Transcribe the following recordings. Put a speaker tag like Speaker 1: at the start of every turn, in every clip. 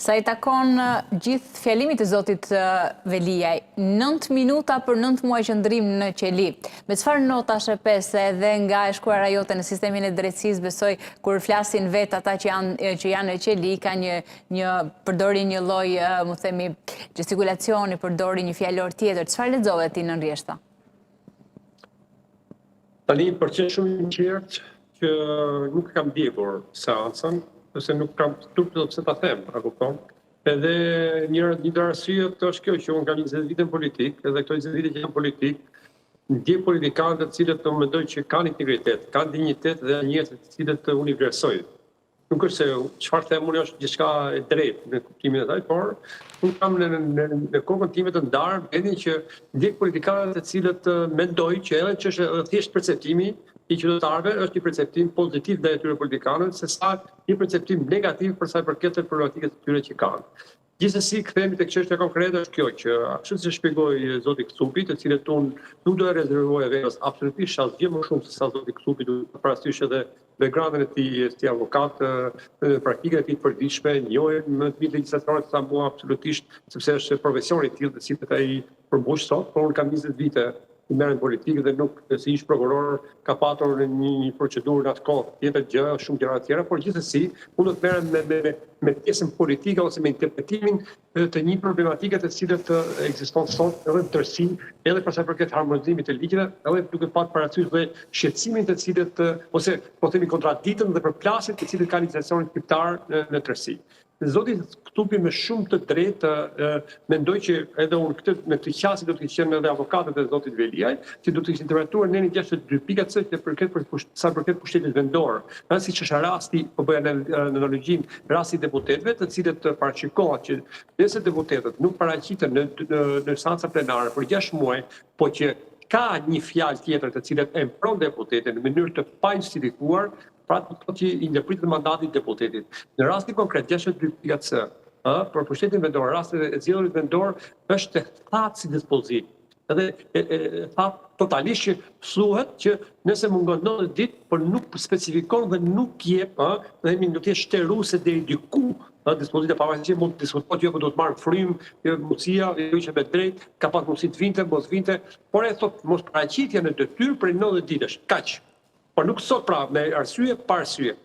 Speaker 1: Sa i takon gjithë fjalimit të zotit Veliaj, 9 minuta për 9 muaj qëndrim në qeli. Me çfarë nota shepes edhe nga e shkuara jote në sistemin e drejtësisë, besoj kur flasin vetë ata që janë në qeli, ka përdori një lloj, më themi, gestikulacioni, përdori një fjalor tjetër. Çfarë lexove ti në rrjeshta?
Speaker 2: Tani për që shumë i qartë që nuk kam ndjekur seancën, se nuk kam turpë pse ta them, a kupton? Edhe një arsyet është kjo që unë kam 20 vite në politik, edhe këto 20 vite që jam politik, ndjek politikanët të cilët të mendoj që kanë integritet, kanë dinjitet dhe njerëz të cilët të unë i vlerësoj. Nuk është se çfarë them unë është gjithçka e drejtë në kuptimin e saj, por unë kam në kokën time të ndarë vendin që ndjek politikanët të cilët mendoj që edhe që është thjesht perceptimi i qytetarëve është një perceptim pozitiv ndaj atyre politikanëve, se sa një perceptim negativ për sa i përket problematikës të tyre që kanë. Gjithsesi, kthehemi tek çështja konkrete është kjo që ashtu si shpjegoi zoti Kcupi, të cilët unë nuk do e rezervoj vetes absolutisht asgjë më shumë se sa zoti Kcupi, duhet parasysh edhe backgroundin e tij si avokat, praktikën e tij të përditshme, njohjen më të mirë legjislatorët sa mua absolutisht, sepse është profesioni i tillë të cilët ai përmbush sot, por unë kam 20 vite i merren politikë dhe nuk si ish prokuror ka patur një procedurë në atë kohë tjetër gjë, shumë gjëra tjera, por gjithsesi unë do të merrem me pjesën politike ose me interpretimin të një problematike të cilët ekziston sot edhe në tërësi, edhe për sa i përket harmonizimit të ligjeve, edhe duke pasur parasysh dhe shqetësimin të cilët ose po themi kontradiktën dhe përplasjet të cilët ka legjislacioni shqiptar në tërësi. Zoti Kcupi me shumë të drejtë mendoj që edhe unë në këtë qasje do të kishin edhe avokatët e zotit Veliaj, që do të kishin interpretuar në 62.c që përket pushtetit vendor. Siç është rasti, po bëja në analogjin, rasti deputetëve, të cilët paraqikohet që nëse deputetët nuk paraqiten në seanca plenare për 6 muaj, po që ka një fjalë tjetër të cilët e mpron deputetin në mënyrë të pajustifikuar, pra që i ndërpritet mandati i deputetit. Në rastin konkret 62.c, për pushtetin vendor, rastin e zgjedhjes vendor është thatë si dispozit. Edhe thatë totalisht që thuhet që nëse mungon 90 ditë, por nuk specifikon dhe nuk jep, dhe do të jetë shtëruese deri diku, dispozita pavarësisht që mund të diskutohet jo, do të marrë frym, mundësia, jo që me drejt, ka pas mundësi të vinte, mos vinte, por e thot mos paraqitja në detyrë për 90 ditësh, kaq. Por nuk sot pra me arsye pa arsye.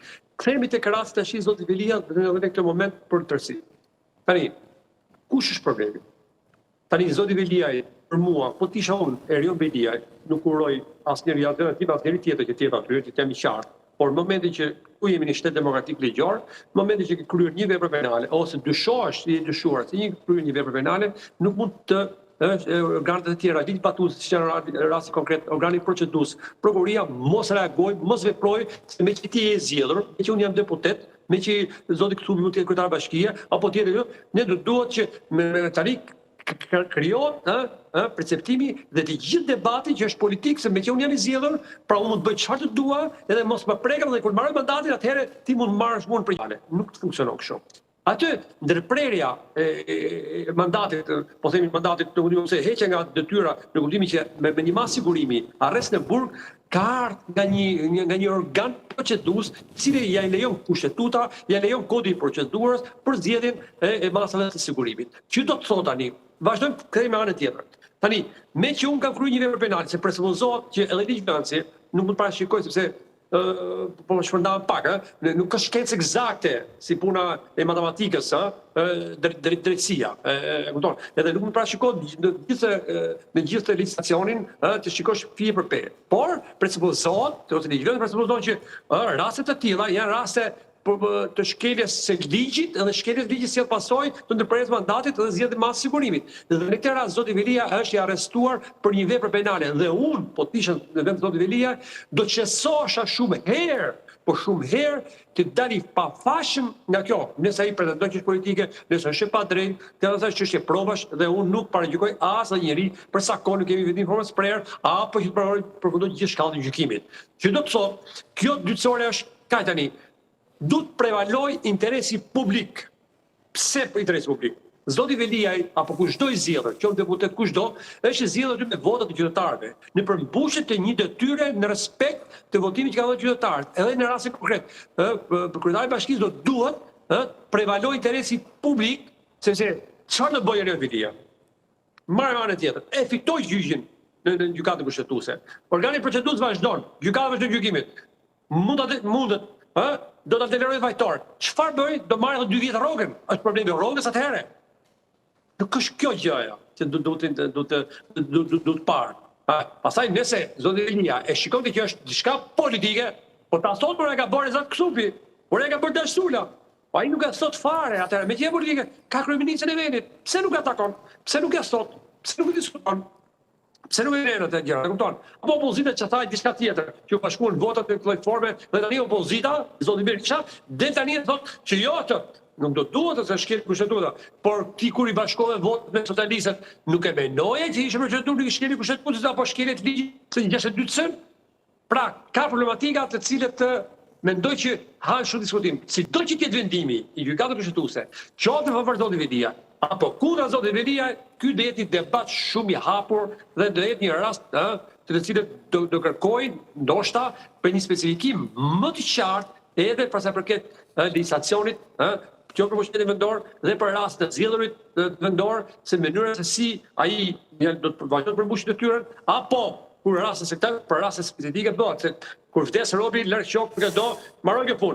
Speaker 2: Kthehemi tek rasti tash i zotit Velia në këtë moment për tërësi. Tani, kush është problemi? Tani zoti Veliaj për mua, po të isha unë Erion Veliaj, nuk uroj asnjëri alternativë, asnjëri tjetër që tjetë aty, që jam i qartë. Por në momentin që ku jemi në shtet demokratik ligjor, në momentin që ke kryer një vepër penale ose dyshohesh i dyshuar se kryer një vepër penale, nuk mund të organet e tjera, ligjit patues, si në rasti konkret, organi procedues, prokuroria mos reagoj, mos veproj, se me që ti je zgjedhur, me që unë jam deputet, me që zoti Kcupi mund të jetë kryetar bashkie, apo tjetër, ne duhet që me tani krijohet perceptimi dhe të gjithë debati që është politik, se me që unë jam i zgjedhur, pra unë mund të bëj çfarë të dua, edhe mos më prekëm dhe kur marrë mandatin, atëherë ti mund marrësh mua në përgjale. Nuk të funksionon kështu. Aty, ndërprerja e mandatit, po themi mandatit të kuptimin se heqja nga detyra, në kuptimin që me një mas sigurimi, arrest në burg, ka ardhur nga një organ procedues, i cili ja i lejon kushtetuta, ja lejon kodi i procedurës për zgjedhjen e masave të sigurimit. Që do të thotë tani, vazhdojmë të kthehemi në anën tjetër. Tani, me që unë kam kryer një vepër penale, se presupozohet që edhe ligji nuk mund të parashikoj sepse po më shpërndam pak, nuk ka shkencë eksakte si puna e matematikës, drejtësia, kupton? Edhe nuk më parashikohet në gjithë legjislacionin të shikosh fije për pe. Por presupozohet, ose ligjvendësi presupozohet që raste të tilla janë raste të shkeljes së ligjit edhe shkeljes ligjit si pasojë të ndërprerjes mandatit dhe zgjedhjes mas sigurimit. Dhe në këtë rast zoti Velia është i arrestuar për një vepër penale dhe unë, po të isha në vend të zotit Velia, do të qesosha shumë herë të dali pafashëm nga kjo, nëse ai pretendon që është politike, nëse është pa drejt, të asaj çështje provash dhe unë nuk paragjykoj as njëri për sa kohë nuk kemi vetëm informë prerë apo që të përfundoj gjithë shkallën e gjykimit. Që do të thotë, kjo dytësore është kaq tani. Duhet prevaloj interesi publik. Pse për interesi publik? Zoti Veliaj, apo kushdo i zgjedhur, qoftë deputet kushdo, është i zgjedhur me votat e qytetarëve, në përmbushje të një detyre në respekt të votimit që kanë dhënë qytetarët. Edhe në rastin konkret, kryetari i bashkisë do duhet prevaloj interesi publik, sepse çfarë do bëjë Velia? Marrë anë tjetër, e fitoi gjyqin në gjykatën kushtetuese. Organi procedues vazhdon, gjykata vazhdon gjykimin. Mundet, do ta deleroj vajtor. Çfarë bëj? Do marrë 2 vjet rrogën. Është problemi i rrogës atëherë. Nuk është kjo gjëja që do të parë. Pastaj nëse zoti Velia e shikon që është diçka politike, po ta thot por e ka bërë Rezat Ksupi, por e ka bërë Dasula. Po ai nuk e thot fare atëherë, me që politike ka kryeministrin e vendit. Pse nuk atakon? Pse nuk e thot? Pse nuk e diskuton? Pse nuk e vjen atë gjëra, e kupton? Apo opozita që thaj diçka tjetër, që u bashkuan votat në lloj forme, dhe tani opozita, zoti Berisha, dhe tani thot që jo atë, nuk do duhet të shkel kushtetuta, por ti kur i bashkove votat me socialistët, nuk e menoje që ishte procedurë i shkeli kushtetutës apo shkelet ligji së 62-sën? Pra, ka problematika të cilët mendoj që hanë shumë diskutim. Si do që tjetë vendimi i gjykatës kushtetuese, qoftë në favor zotit Velia, apo kundra zotit Velia, ky do jetë debat shumë i hapur dhe do jetë një rast të cilët do kërkojnë ndoshta për një specifikim më të qartë edhe për sa përket legjislacionit, kjo për pushtetin vendor dhe për rast të zgjedhurit vendor, se mënyra se si ai do të vazhdon të përmbushë detyrën, apo kur raste se këta për raste specifike bëhet, se kur vdes robi larg qoftë do marrë kjo punë.